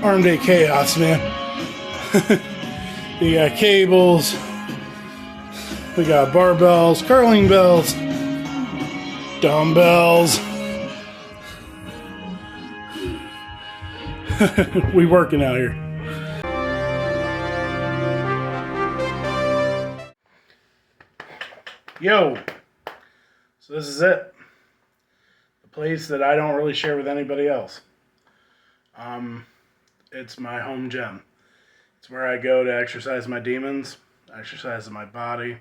arm day chaos, man. We got cables, we got barbells, curling bells, dumbbells. We working out here. Yo, so this is it. The place that I don't really share with anybody else. It's my home gym. It's where I go to exercise my demons, exercise my body,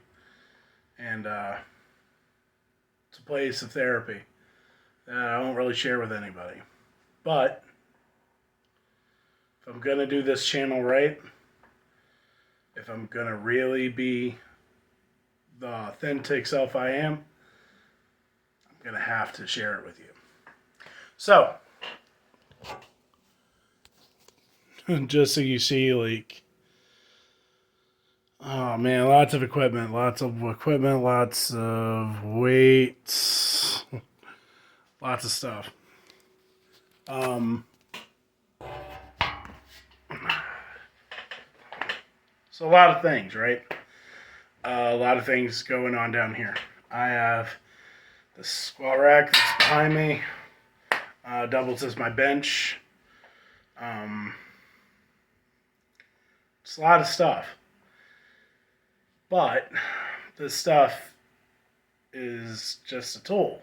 and it's a place of therapy that I don't really share with anybody. But if I'm gonna do this channel right, if I'm gonna really be the authentic self I am, I'm gonna have to share it with you. So, just so you see, like, oh man, lots of equipment, lots of weights, lots of stuff. So a lot of things, right? A lot of things going on down here. I have the squat rack that's behind me, doubles as my bench. It's a lot of stuff. But this stuff is just a tool.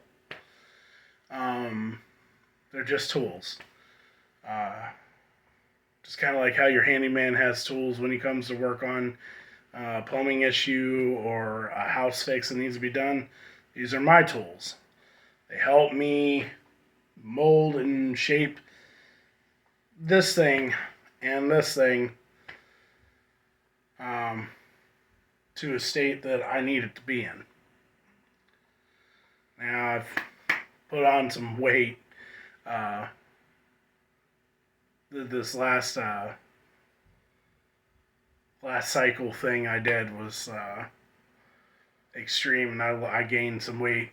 They're just tools. Just kind of like how your handyman has tools when he comes to work on a plumbing issue or a house fix that needs to be done. These are my tools. They help me mold and shape this thing and this thing to a state that I need it to be in. Now I've put on some weight. This last cycle thing I did was extreme, and I gained some weight,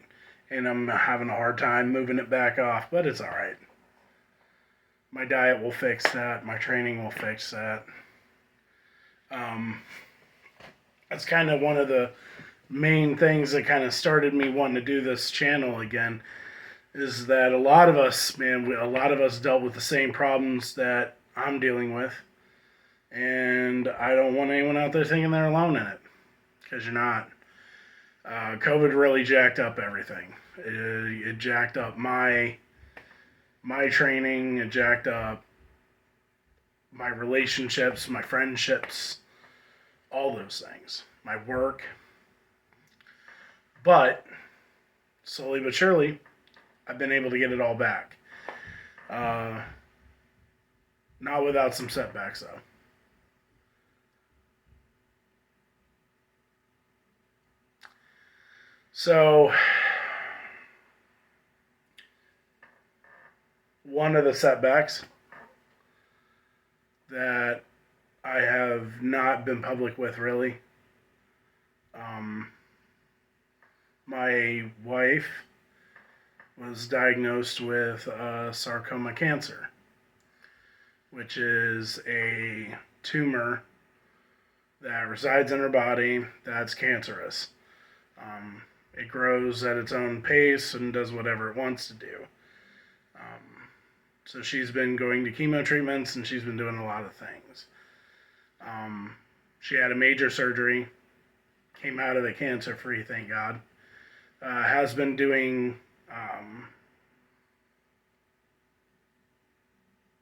and I'm having a hard time moving it back off, but it's all right. My diet will fix that. My training will fix that. That's kind of one of the main things that kind of started me wanting to do this channel again, is that a lot of us dealt with the same problems that I'm dealing with, and I don't want anyone out there thinking they're alone in it, because you're not. COVID really jacked up everything. It jacked up my training. It jacked up my relationships, my friendships, all those things, my work. But slowly but surely, I've been able to get it all back. Not without some setbacks, though. So, one of the setbacks that I have not been public with, really, my wife was diagnosed with sarcoma cancer, which is a tumor that resides in her body that's cancerous. It grows at its own pace and does whatever it wants to do. So she's been going to chemo treatments, and she's been doing a lot of things. She had a major surgery, came out of it cancer-free, thank God. Has been doing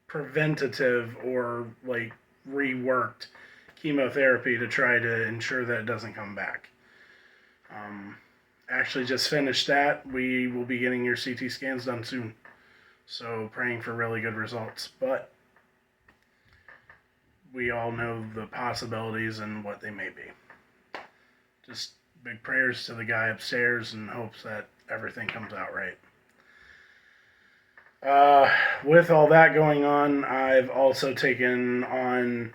preventative or like reworked chemotherapy to try to ensure that it doesn't come back. Actually just finished that. We will be getting your CT scans done soon, so praying for really good results. But we all know the possibilities and what they may be. Just big prayers to the guy upstairs in hopes that everything comes out right. With all that going on, I've also taken on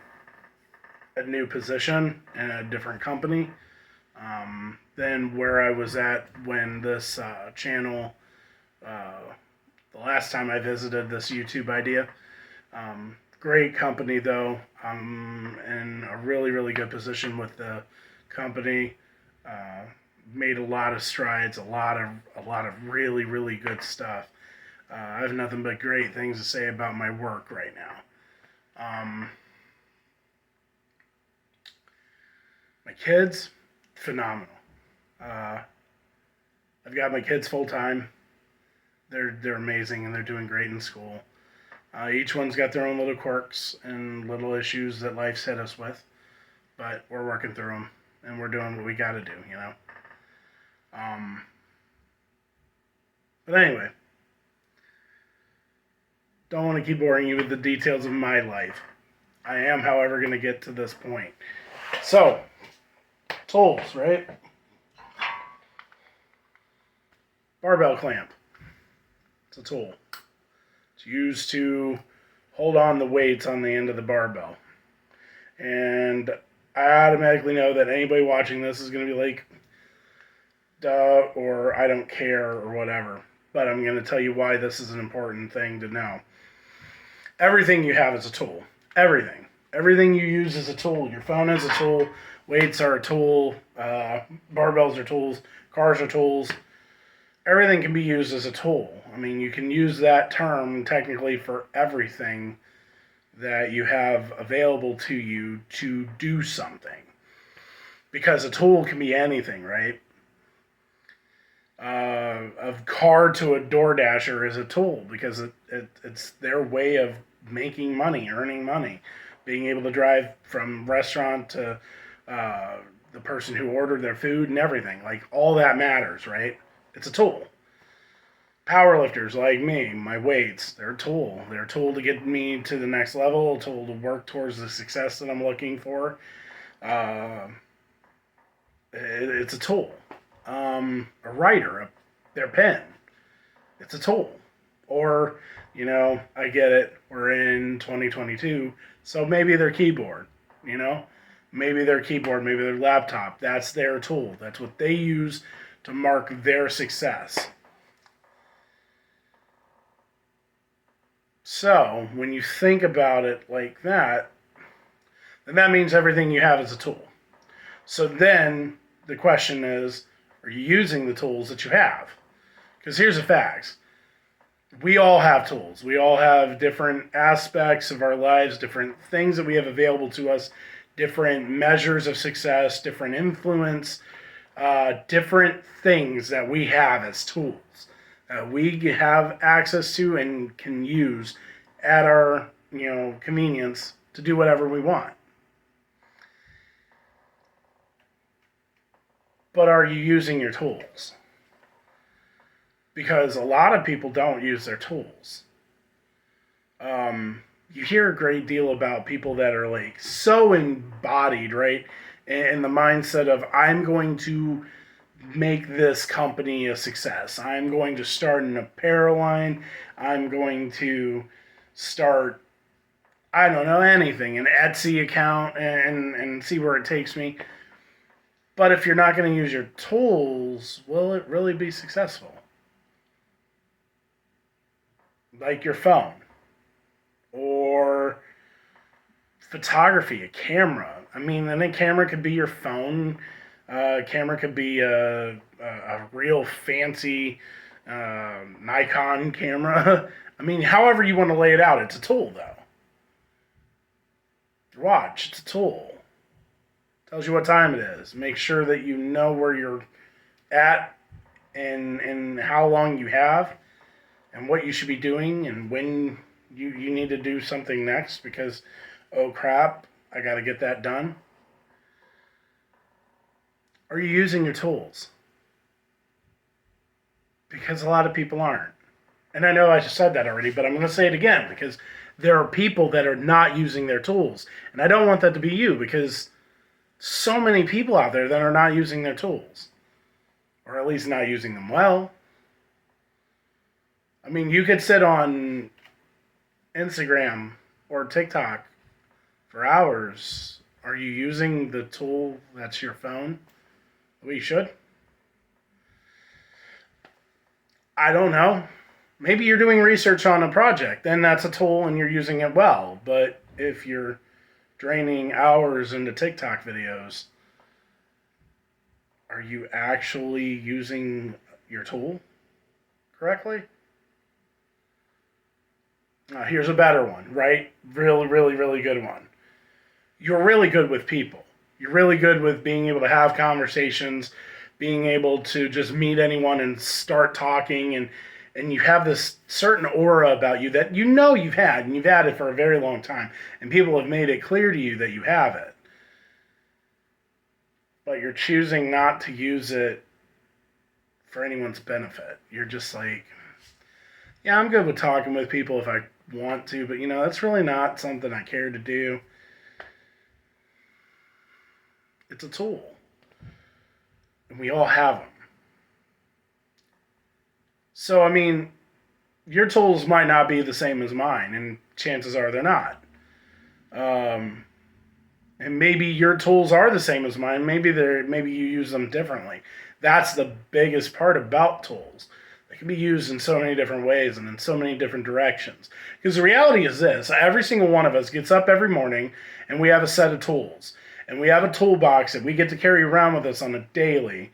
a new position in a different company than where I was at when this channel, the last time I visited this YouTube idea. Great company though. I'm in a really, really good position with the company. Uh, Made a lot of strides, a lot of really, really good stuff. I have nothing but great things to say about my work right now. Um, my kids, phenomenal. Uh, I've got my kids full time. They're amazing and they're doing great in school. Each one's got their own little quirks and little issues that life's hit us with, but we're working through them and we're doing what we got to do, you know. Um, but anyway, don't want to keep boring you with the details of my life. I am, however, going to get to this point. So, tools, right? Barbell clamp. It's a tool. It's used to hold on the weights on the end of the barbell. And I automatically know that anybody watching this is going to be like, duh, or I don't care, or whatever. But I'm going to tell you why this is an important thing to know. Everything you have is a tool. Everything. Everything you use is a tool. Your phone is a tool. Weights are a tool. Barbells are tools. Cars are tools. Everything can be used as a tool. I mean, you can use that term technically for everything that you have available to you to do something. Because a tool can be anything, right? A car to a door dasher is a tool because it's their way of making money, earning money, being able to drive from restaurant to the person who ordered their food and everything. Like, all that matters, right? It's a tool. Powerlifters like me, my weights, they're a tool. They're a tool to get me to the next level, a tool to work towards the success that I'm looking for. It's a tool. A writer, their pen, it's a tool. Or, you know, I get it, we're in 2022, so maybe their keyboard, you know? Maybe their keyboard, maybe their laptop, that's their tool. That's what they use to mark their success. So, when you think about it like that, then that means everything you have is a tool. So then the question is, are you using the tools that you have? Because here's the facts. We all have tools. We all have different aspects of our lives, different things that we have available to us, different measures of success, different influence, different things that we have as tools that we have access to and can use at our, convenience to do whatever we want. But are you using your tools? Because a lot of people don't use their tools. You hear a great deal about people that are like so embodied, right? In the mindset of, I'm going to make this company a success. I'm going to start an apparel line. I'm going to start, I don't know, anything, an Etsy account and see where it takes me. But if you're not going to use your tools, will it really be successful? Like your phone or photography, a camera. I mean, and a camera could be your phone. A camera could be a real fancy Nikon camera. I mean, however you want to lay it out, it's a tool, though. Your watch, it's a tool. Tells you what time it is. Make sure that you know where you're at and how long you have and what you should be doing and when you need to do something next because, oh crap, I got to get that done. Are you using your tools? Because a lot of people aren't. And I know I just said that already, but I'm going to say it again because there are people that are not using their tools. And I don't want that to be you because so many people out there that are not using their tools. Or at least not using them well. I mean, you could sit on Instagram or TikTok for hours. Are you using the tool that's your phone the way you should? I don't know. Maybe you're doing research on a project, then that's a tool and you're using it well. But if you're draining hours into TikTok videos, are you actually using your tool correctly? Here's a better one, right? Really, really, really good one. You're really good with people. You're really good with being able to have conversations, being able to just meet anyone and start talking, and you have this certain aura about you that you know you've had, and you've had it for a very long time, and people have made it clear to you that you have it. But you're choosing not to use it for anyone's benefit. You're just like, yeah, I'm good with talking with people if I want to, but that's really not something I care to do. It's a tool. And we all have them. So, your tools might not be the same as mine, and chances are they're not. And maybe your tools are the same as mine. Maybe you use them differently. That's the biggest part about tools. They can be used in so many different ways and in so many different directions. Because the reality is this: every single one of us gets up every morning, and we have a set of tools, and we have a toolbox that we get to carry around with us on a daily.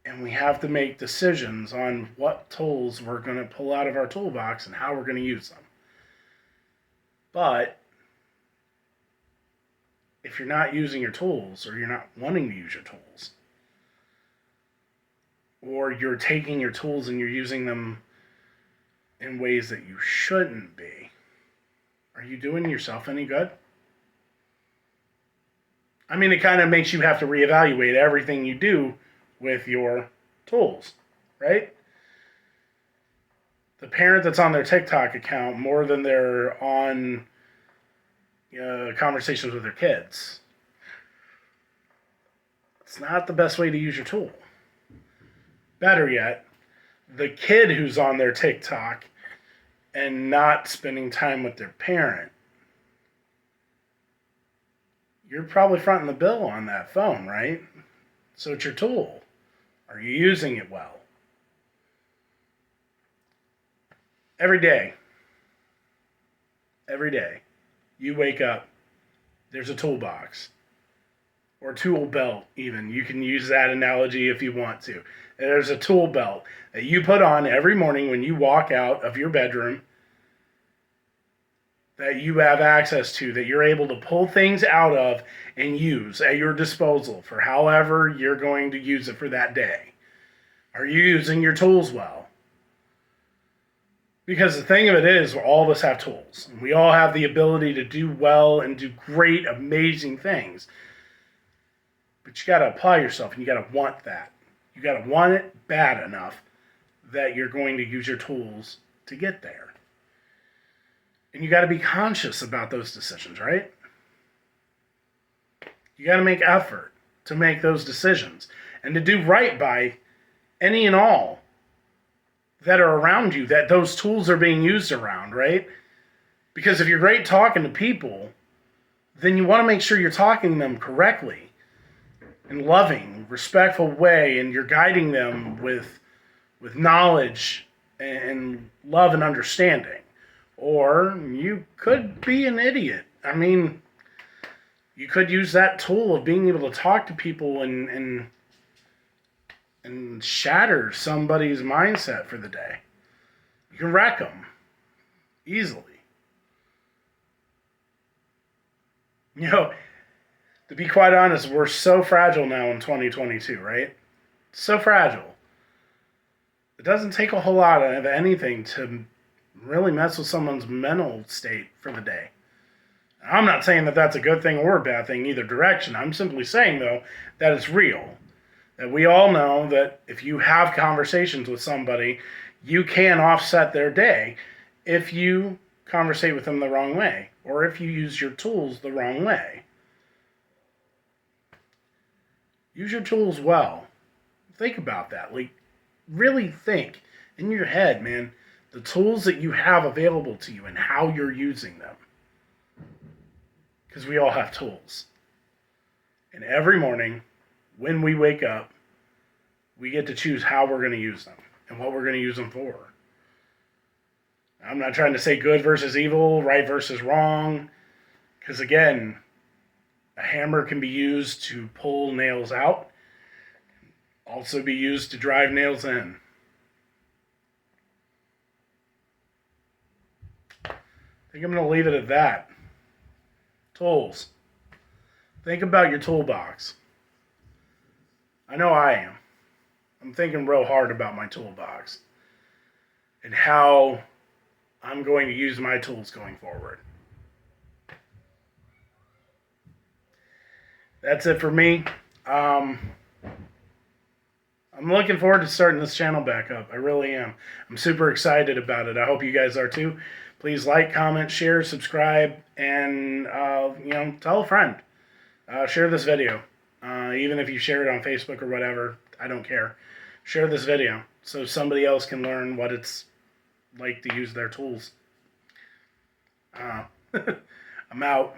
And we have to make decisions on what tools we're going to pull out of our toolbox and how we're going to use them. But if you're not using your tools, or you're not wanting to use your tools, or you're taking your tools and you're using them in ways that you shouldn't be, are you doing yourself any good? It kind of makes you have to reevaluate everything you do with your tools, right? The parent that's on their TikTok account more than they're on conversations with their kids. It's not the best way to use your tool. Better yet, the kid who's on their TikTok and not spending time with their parent, you're probably fronting the bill on that phone, right? So it's your tool. Are you using it well? Every day, you wake up, there's a toolbox. Or tool belt, even. You can use that analogy if you want to. There's a tool belt that you put on every morning when you walk out of your bedroom that you have access to, that you're able to pull things out of and use at your disposal for however you're going to use it for that day. Are you using your tools well? Because the thing of it is, all of us have tools. And we all have the ability to do well and do great, amazing things. But you got to apply yourself, and you got to want that. You got to want it bad enough that you're going to use your tools to get there. And you got to be conscious about those decisions, right? You got to make effort to make those decisions and to do right by any and all that are around you, that those tools are being used around, right? Because if you're great talking to people, then you want to make sure you're talking to them correctly, in loving, respectful way, and you're guiding them with knowledge and love and understanding. Or you could be an idiot. You could use that tool of being able to talk to people and shatter somebody's mindset for the day. You can wreck them easily. To be quite honest, we're so fragile now in 2022, right? So fragile. It doesn't take a whole lot of anything to really mess with someone's mental state for the day. I'm not saying that that's a good thing or a bad thing, either direction. I'm simply saying, though, that it's real. That we all know that if you have conversations with somebody, you can offset their day if you conversate with them the wrong way, or if you use your tools the wrong way. Use your tools well. Think about that. Really think in your head, man, the tools that you have available to you and how you're using them. Because we all have tools. And every morning, when we wake up, we get to choose how we're going to use them. and what we're going to use them for. I'm not trying to say good versus evil, right versus wrong, because again, a hammer can be used to pull nails out, also be used to drive nails in. I think I'm going to leave it at that. Tools. Think about your toolbox. I know I am. I'm thinking real hard about my toolbox and how I'm going to use my tools going forward. That's it for me. I'm looking forward to starting this channel back up. I really am. I'm super excited about it. I hope you guys are too. Please like, comment, share, subscribe, and tell a friend. Share this video. Even if you share it on Facebook or whatever, I don't care. Share this video so somebody else can learn what it's like to use their tools. I'm out.